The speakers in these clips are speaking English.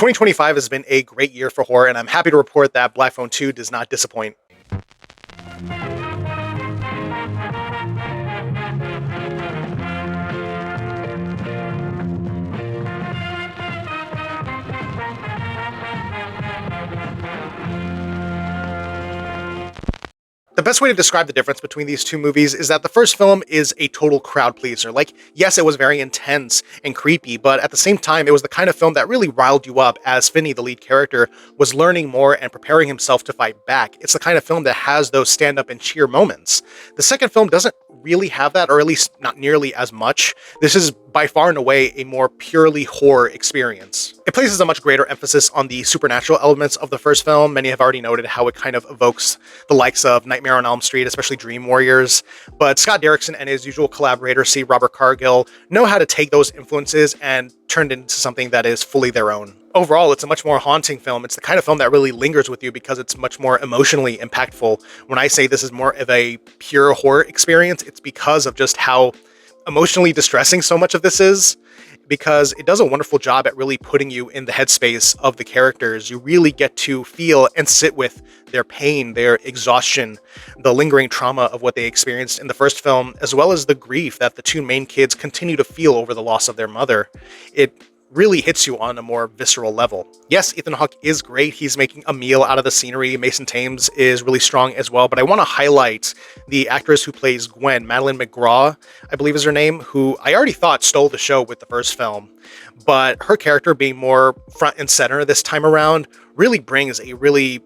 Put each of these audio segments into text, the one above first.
2025 has been a great year for horror, and I'm happy to report that Black Phone 2 does not disappoint. The best way to describe the difference between these two movies is that the first film is a total crowd pleaser. Like, yes, it was very intense and creepy, but at the same time, it was the kind of film that really riled you up as Finney, the lead character, was learning more and preparing himself to fight back. It's the kind of film that has those stand up and cheer moments. The second film doesn't really have that, or at least not nearly as much. This is by far and away a more purely horror experience. It places a much greater emphasis on the supernatural elements of the first film. Many have already noted how it kind of evokes the likes of Nightmare on Elm Street, especially Dream Warriors. But Scott Derrickson and his usual collaborator, C. Robert Cargill, know how to take those influences and turn it into something that is fully their own. Overall, it's a much more haunting film. It's the kind of film that really lingers with you because it's much more emotionally impactful. When I say this is more of a pure horror experience, it's because of just how emotionally distressing so much of this is, because it does a wonderful job at really putting you in the headspace of the characters. You really get to feel and sit with their pain, their exhaustion, the lingering trauma of what they experienced in the first film, as well as the grief that the two main kids continue to feel over the loss of their mother. It really hits you on a more visceral level. Yes, Ethan Hawke is great. He's making a meal out of the scenery. Mason Thames is really strong as well. But I want to highlight the actress who plays Gwen, Madeline McGraw, I believe is her name, who I already thought stole the show with the first film. But her character being more front and center this time around really brings a really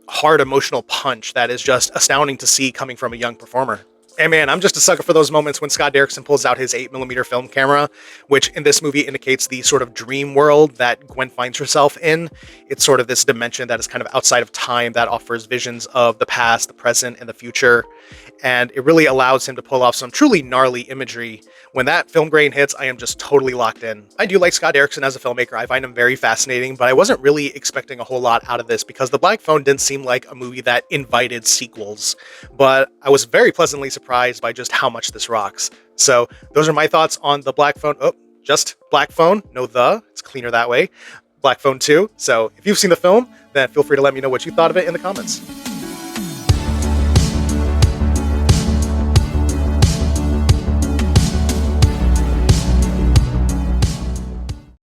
hard emotional punch that is just astounding to see coming from a young performer. And man, I'm just a sucker for those moments when Scott Derrickson pulls out his 8mm film camera, which in this movie indicates the sort of dream world that Gwen finds herself in. It's sort of this dimension that is kind of outside of time that offers visions of the past, the present, and the future. And it really allows him to pull off some truly gnarly imagery. When that film grain hits, I am just totally locked in. I do like Scott Derrickson as a filmmaker. I find him very fascinating, but I wasn't really expecting a whole lot out of this because The Black Phone didn't seem like a movie that invited sequels. But I was very pleasantly surprised by just how much this rocks. So those are my thoughts on The Black Phone. Oh, just Black Phone, no the. It's cleaner that way. Black Phone 2. So if you've seen the film, then feel free to let me know what you thought of it in the comments.